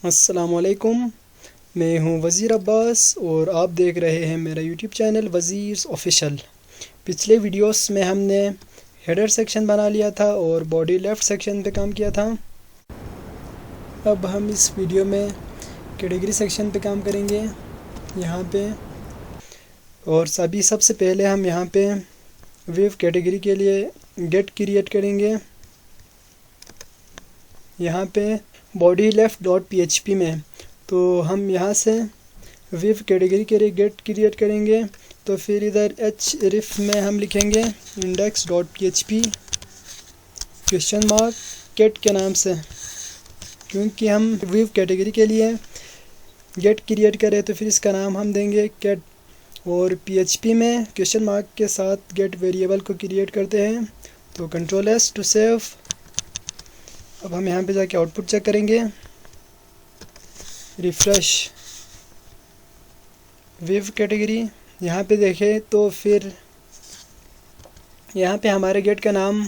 अस्सलामुअलैकुम, मैं हूं वज़ीर अब्बास और आप देख रहे हैं मेरा यूट्यूब चैनल वज़ीर्स ऑफिशियल। पिछले वीडियोस में हमने हेडर सेक्शन बना लिया था और बॉडी लेफ्ट सेक्शन पे काम किया था। अब हम इस वीडियो में कैटेगरी सेक्शन पे काम करेंगे यहाँ पे। और सबसे पहले हम यहाँ पे विव कैटेगरी के लिए गेट क्रिएट करेंगे। यहाँ पे बॉडी लेफ्ट डॉट PHP में तो हम यहाँ से विव कैटेगरी के लिए गेट क्रिएट करेंगे। तो फिर इधर href में हम लिखेंगे index dot PHP question mark get के नाम से, क्योंकि हम विव कैटेगरी के लिए गेट क्रिएट करें तो फिर इसका नाम हम देंगे गेट। और PHP में क्वेश्चन मार्क के साथ गेट वेरिएबल को क्रिएट करते हैं। तो Ctrl+S टू सेव। अब हम यहाँ पे जाके आउटपुट चेक करेंगे, रिफ्रेश विव कैटेगरी। यहाँ पे देखें तो फिर यहाँ पे हमारे गेट का नाम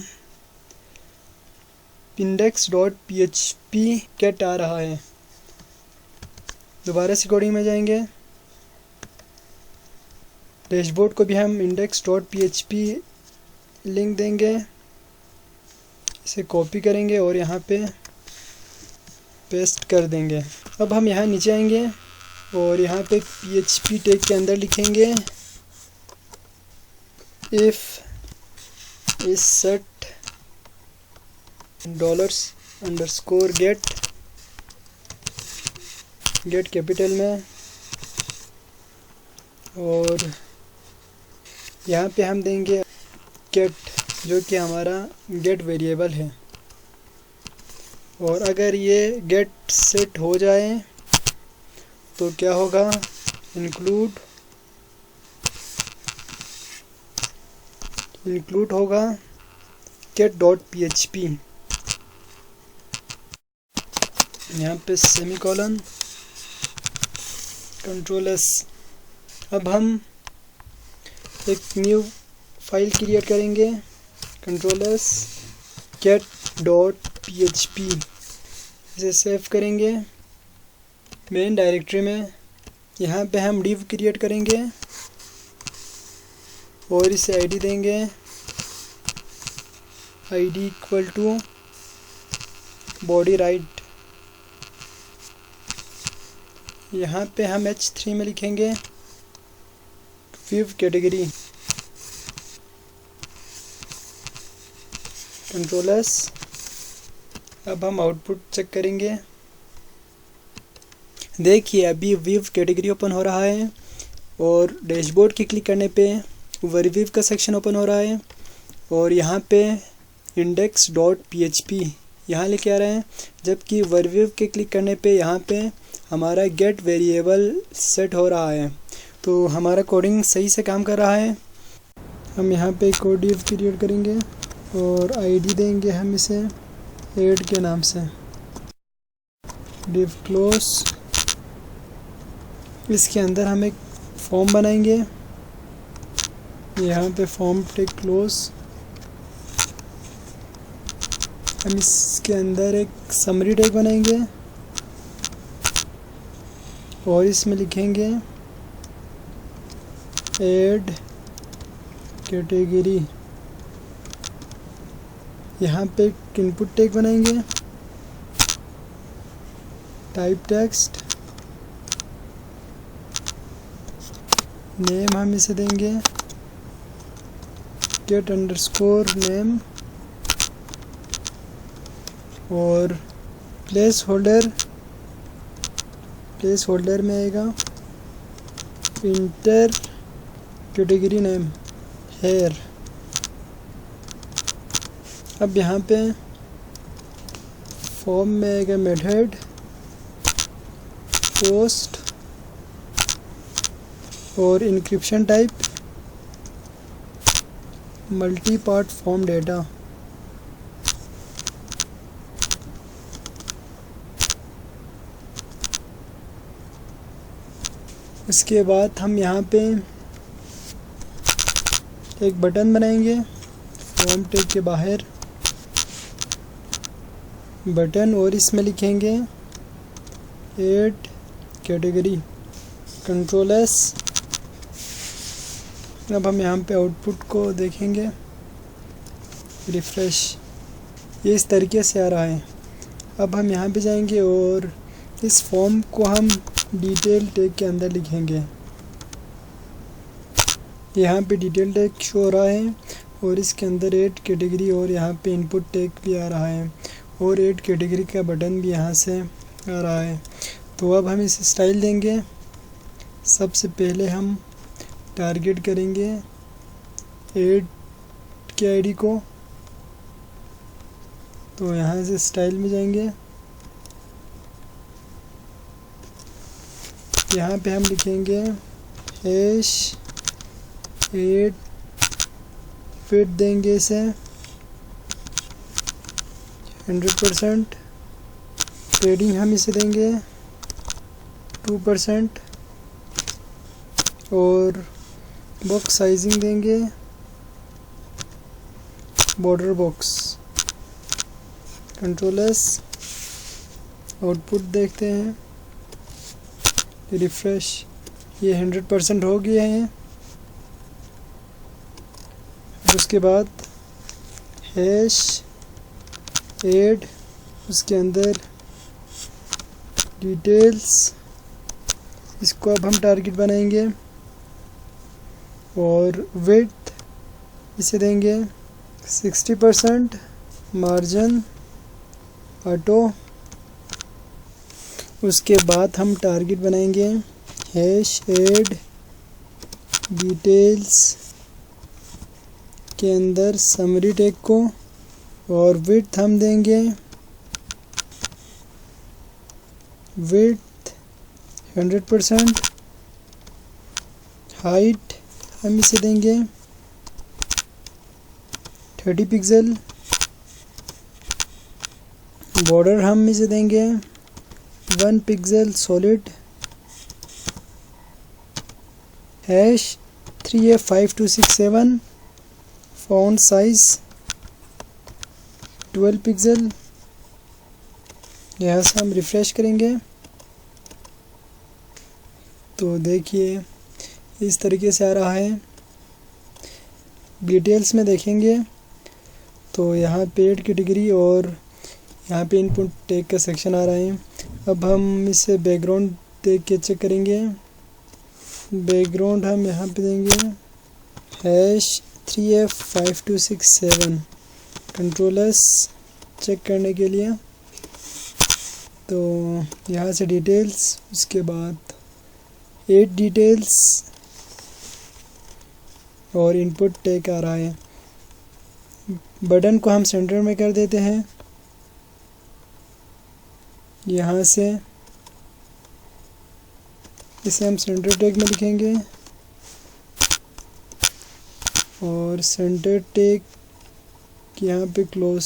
इंडेक्स डॉट PHP गेट आ रहा है। दोबारा से कोडिंग में जाएंगे, डैशबोर्ड को भी हम इंडेक्स डॉट PHP लिंक देंगे, इसे कॉपी करेंगे और यहाँ पे पेस्ट कर देंगे। अब हम यहाँ नीचे आएंगे और यहाँ पे PHP टैग के अंदर लिखेंगे इफ़ इस सेट $_ गेट कैपिटल में। और यहाँ पे हम देंगे गेट, जो कि हमारा गेट वेरिएबल है। और अगर ये गेट सेट हो जाए तो क्या होगा, इंक्लूड होगा गेट डॉट PHP, यहाँ पे सेमीकोलन, Ctrl+S। अब हम एक न्यू फाइल क्रिएट करेंगे, Ctrl+S गेट डॉट PHP, इसे सेव करेंगे मेन डायरेक्टरी में। यहाँ पे हम डिव क्रिएट करेंगे और इसे आईडी देंगे, ID equal to body right. यहाँ पे हम H3 में लिखेंगे विव कैटेगरी, Ctrl+S। अब हम आउटपुट चेक करेंगे, देखिए अभी विव कैटेगरी ओपन हो रहा है और डैशबोर्ड की क्लिक करने पे वरविव का सेक्शन ओपन हो रहा है और यहाँ पे इंडेक्स डॉट PHP यहाँ लेके आ रहे हैं, जबकि वरविव के क्लिक करने पे यहाँ पे हमारा गेट वेरिएबल सेट हो रहा है। तो हमारा कोडिंग सही से काम कर रहा है। हम यहाँ पे कोड डिव क्रिएट करेंगे और आईडी देंगे हम इसे ऐड के नाम से, डिव क्लोज। इसके अंदर हम एक फॉर्म बनाएंगे, यहाँ पे फॉर्म टैग क्लोज। हम इसके अंदर एक समरी टैग बनाएंगे और इसमें लिखेंगे ऐड कैटेगरी। यहाँ पे एक इनपुट टैग बनाएंगे, टाइप टेक्स्ट, नेम हम इसे देंगे गेट अंडरस्कोर नेम। और प्लेस होल्डर में आएगा इंटर कैटेगरी नेम हेयर। अब यहाँ पे फॉर्म में आएगा मेथड पोस्ट और encryption type multipart form data. उसके बाद हम यहाँ पे एक बटन बनाएंगे फॉर्म टैग के बाहर बटन और इसमें लिखेंगे ऐड कैटेगरी, कंट्रोल एस। अब हम यहाँ पे आउटपुट को देखेंगे, रिफ्रेश, ये इस तरीके से आ रहा है। अब हम यहाँ पे जाएंगे और इस फॉर्म को हम डिटेल टैग के अंदर लिखेंगे। यहाँ पे डिटेल टैग शो हो रहा है और इसके अंदर ऐड कैटेगरी और यहाँ पे इनपुट टैग भी आ रहा है और ऐड कैटेगरी का बटन भी यहाँ से आ रहा है। तो अब हम इस स्टाइल देंगे। सबसे पहले हम टारगेट करेंगे ऐड के आईडी को, तो यहाँ से स्टाइल में जाएंगे। यहाँ पे हम लिखेंगे हैश ऐड, फिट देंगे इसे 100%, पेडिंग हम इसे देंगे 2% और बॉक्स साइजिंग देंगे border box, control S. Output देखते हैं, रिफ्रेश, ये 100% हो गया है। उसके बाद हैश ऐड, उसके अंदर डिटेल्स, इसको अब हम टारगेट बनाएंगे और विड्थ इसे देंगे 60%, मार्जिन ऑटो। उसके बाद हम टारगेट बनाएंगे हैश ऐड डिटेल्स के अंदर समरी टैग को और विड्थ हम देंगे विड्थ 100%, हाइट हम इसे देंगे 30 पिक्सल, बॉर्डर हम इसे देंगे 1 pixel solid, hash 3F5267, font size 12 pixel. यहाँ से हम रिफ्रेश करेंगे तो देखिए इस तरीके से आ रहा है। डिटेल्स में देखेंगे तो यहाँ पे ऐड कैटेगरी और यहाँ पे इनपुट टैग का सेक्शन आ रहा है। अब हम इसे बैकग्राउंड देख के चेक करेंगे। बैकग्राउंड हम यहाँ पे देंगे hash 3F5267, control S check करने के लिए। तो यहाँ से डिटेल्स, उसके बाद ऐड डिटेल्स और इनपुट टैग आ रहा है। बटन को हम सेंटर में कर देते हैं। यहाँ से इसे हम सेंटर टैग में लिखेंगे और सेंटर टैग यहाँ पे close,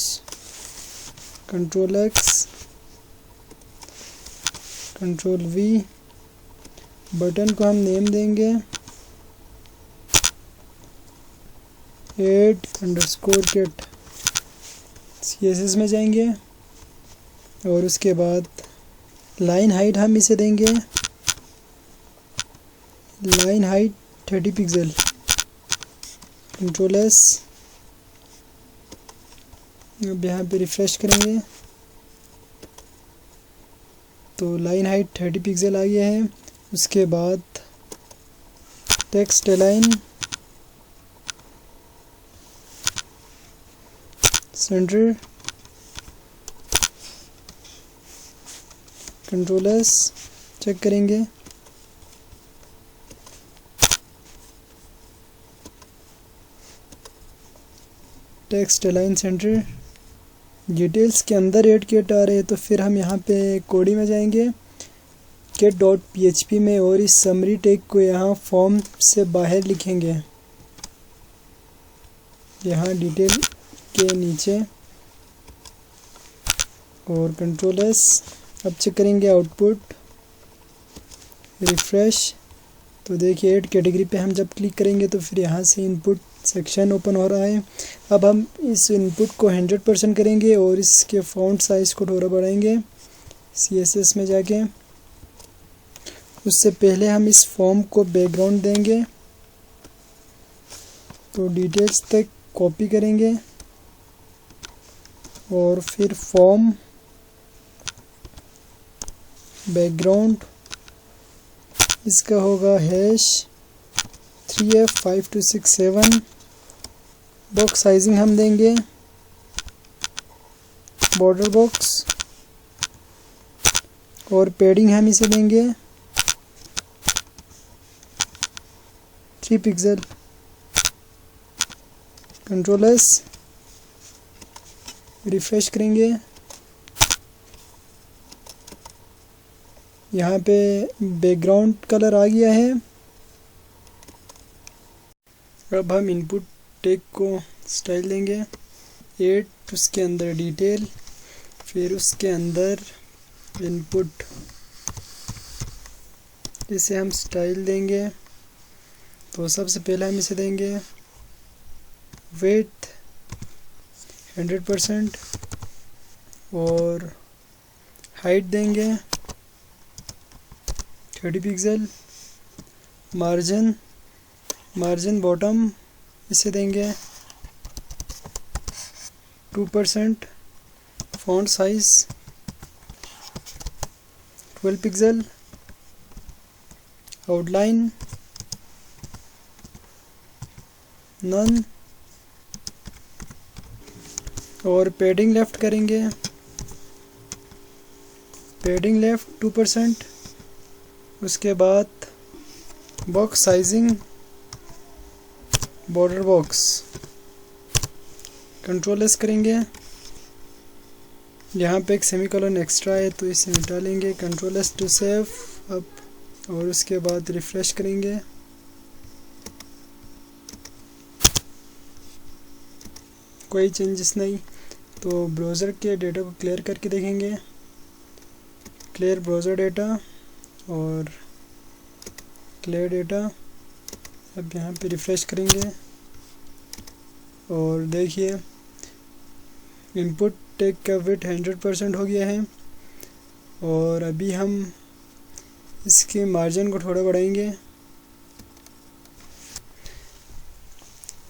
control x, control we. Button को हम नेम देंगे ऐड_गेट, CSS में जाएंगे और उसके बाद लाइन हाइट हम इसे देंगे line height 30 pixel, control S. अब यहाँ पे रिफ्रेश करेंगे तो लाइन हाइट 30 पिक्सल आ गया है। उसके बाद text align, centre, control S check करेंगे। Text align centre. डिटेल्स के अंदर ऐड गेट आ रहे हैं तो फिर हम यहाँ पे कोडी में जाएंगे get.php में और इस समरी टैग को यहाँ फॉर्म से बाहर लिखेंगे, यहाँ डिटेल के नीचे, और कंट्रोल एस। अब चेक करेंगे आउटपुट, रिफ्रेश। तो देखिए ऐड कैटेगरी पे हम जब क्लिक करेंगे तो फिर यहाँ से इनपुट सेक्शन ओपन हो रहा है। अब हम इस इनपुट को 100% करेंगे और इसके फॉन्ट साइज़ को थोड़ा बढ़ाएंगे CSS में जाके उससे पहले हम इस फॉर्म को बैकग्राउंड देंगे, तो डिटेल्स तक कॉपी करेंगे और फिर फॉर्म बैकग्राउंड इसका होगा #3F5267। बॉक्स साइजिंग हम देंगे बॉर्डर बॉक्स और पैडिंग हम इसे देंगे 3 पिक्सल। कंट्रोल एस, रिफ्रेश करेंगे। यहाँ पे बैकग्राउंड कलर आ गया है। अब हम इनपुट टैग को स्टाइल देंगे 8, उसके अंदर डिटेल, फिर उसके अंदर इनपुट, इसे हम स्टाइल देंगे। तो सबसे पहले हम इसे देंगे विड्थ 100% और हाइट देंगे 30 पिक्सल। मार्जिन बॉटम इसे देंगे 2%। Font size 12 pixel. Outline none और पैडिंग लेफ्ट करेंगे, पैडिंग लेफ्ट 2%। उसके बाद box sizing border box, control S करेंगे। यहाँ पे एक सेमीकोलन एक्स्ट्रा है तो इसे मिटा लेंगे, control S to save up, और उसके बाद रिफ्रेश करेंगे। कोई चेंजेस नहीं, तो ब्राउज़र के डेटा को क्लियर करके देखेंगे। क्लियर ब्राउज़र डेटा और क्लियर डेटा। अब यहाँ पे रिफ्रेश करेंगे और देखिए इनपुट टैग का वेट 100% हो गया है। और अभी हम इसके मार्जिन को थोड़ा बढ़ाएंगे।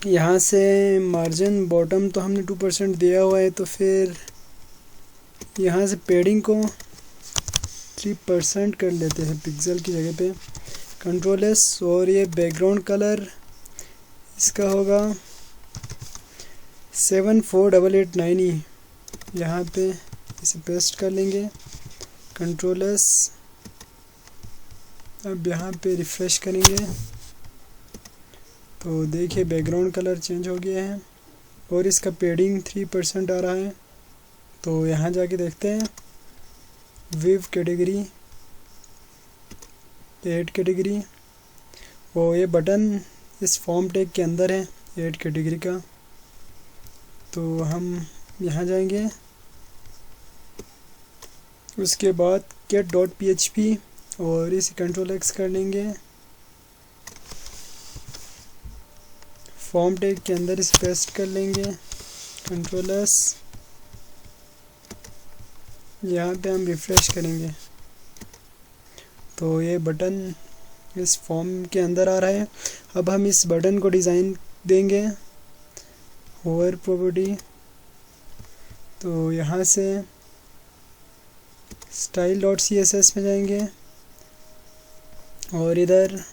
यहाँ से मार्जिन बॉटम तो हमने 2% दिया हुआ है, तो फिर यहाँ से पैडिंग को 3% कर लेते हैं पिक्सल की जगह पे। कंट्रोल एस, और ये बैकग्राउंड कलर इसका होगा 74889 यहाँ पे इसे पेस्ट कर लेंगे। कंट्रोल एस, अब यहाँ पे रिफ्रेश करेंगे तो देखिए बैकग्राउंड कलर चेंज हो गया है और इसका पैडिंग 3% आ रहा है। तो यहाँ जाके देखते हैं विव कैटेगरी, ऐड कैटेगरी, और ये बटन इस फॉर्म टैग के अंदर है ऐड कैटेगरी का। तो हम यहाँ जाएंगे, उसके बाद get.php और इसे कंट्रोल एक्स कर लेंगे। फॉर्म टैग के अंदर इसे पेस्ट कर लेंगे, कंट्रोल एस। यहाँ पे हम रिफ्रेश करेंगे तो ये बटन इस फॉर्म के अंदर आ रहा है। अब हम इस बटन को डिज़ाइन देंगे होवर प्रॉपर्टी, तो यहाँ से style.css में जाएंगे और इधर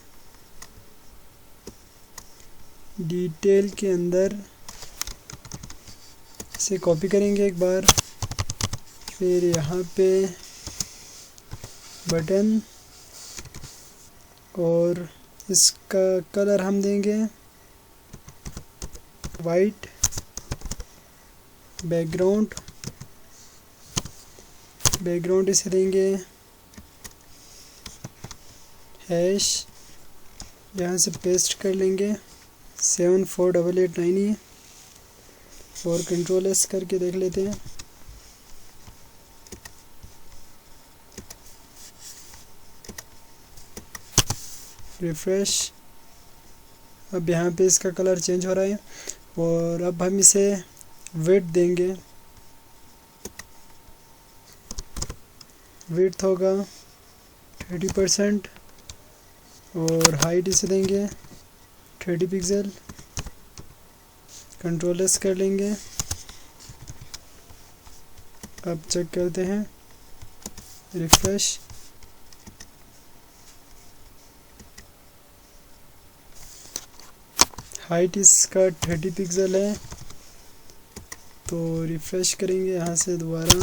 डिटेल के अंदर इसे कॉपी करेंगे एक बार, फिर यहाँ पे बटन और इसका कलर हम देंगे वाइट। बैकग्राउंड इसे देंगे हैश, यहाँ से पेस्ट कर लेंगे 74889 और कंट्रोल एस करके देख लेते हैं। रिफ्रेश, अब यहाँ पे इसका कलर चेंज हो रहा है और अब हम इसे विड्थ देंगे। विड्थ होगा 30%, और हाइट इसे देंगे 30 पिक्सल। कंट्रोल एस कर लेंगे। अब चेक करते हैं, रिफ्रेश। हाइट इसका 30 पिक्सल है, तो रिफ्रेश करेंगे यहाँ से दोबारा।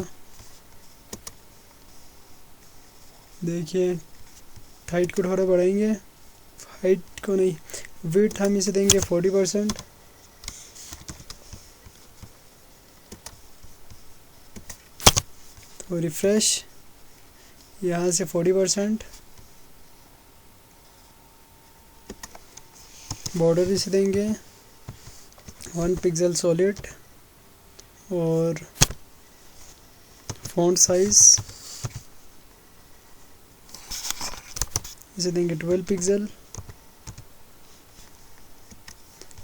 देखिए हाइट को थोड़ा बढ़ाएंगे, हाइट को नहीं, विड्थ हम इसे देंगे 40%। तो रिफ्रेश, यहाँ से 40%। बॉर्डर इसे देंगे 1 पिक्सल सॉलिड और फॉन्ट साइज इसे देंगे 12 पिक्सल।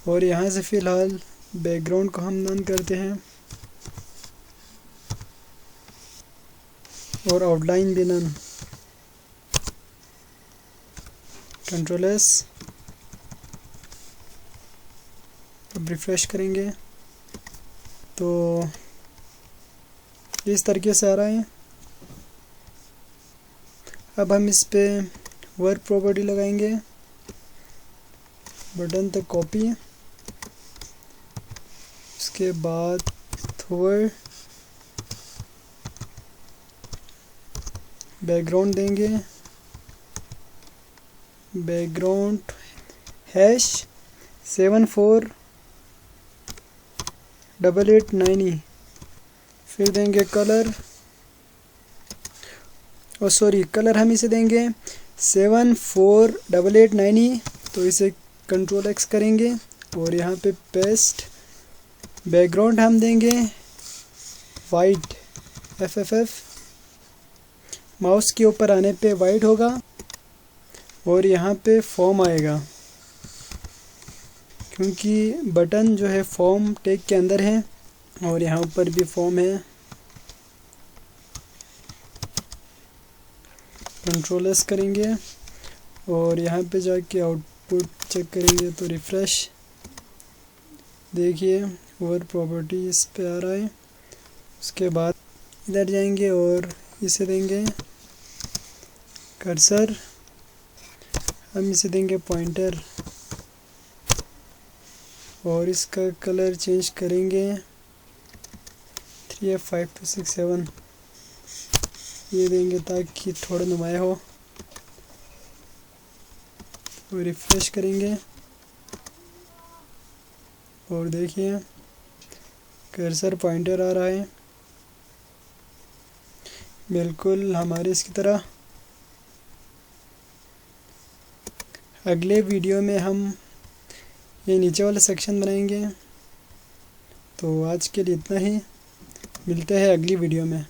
और यहाँ से फ़िलहाल बैकग्राउंड को हम नन करते हैं और आउटलाइन भी नन। Control S. अब रिफ्रेश करेंगे तो इस तरीके से आ रहा है। अब हम इस पे वर्क प्रॉपर्टी लगाएंगे, बटन तक कॉपी, उसके बाद थोड़ा बैकग्राउंड देंगे, बैकग्राउंड #74889E। फिर देंगे कलर, और सॉरी कलर हम इसे देंगे 74889E। तो इसे कंट्रोल एक्स करेंगे और यहाँ पे पेस्ट। बैकग्राउंड हम देंगे वाइट FFF, माउस के ऊपर आने पे वाइट होगा और यहाँ पे फॉर्म आएगा, क्योंकि बटन जो है फॉर्म टैग के अंदर है और यहाँ ऊपर भी फॉर्म है। कंट्रोल एस करेंगे और यहाँ पे जाके आउटपुट चेक करेंगे तो रिफ्रेश। देखिए वर्क प्रॉपर्टी इस पे आ रहा है। उसके बाद इधर जाएंगे और इसे देंगे कर्सर, हम इसे देंगे पॉइंटर और इसका कलर चेंज करेंगे 3F5267 ये देंगे ताकि थोड़ा नुमाया हो। और रिफ्रेश करेंगे और देखिए कर्सर पॉइंटर आ रहा है बिल्कुल हमारे इसकी तरह। अगले वीडियो में हम ये नीचे वाला सेक्शन बनाएंगे। तो आज के लिए इतना ही, मिलते हैं अगली वीडियो में।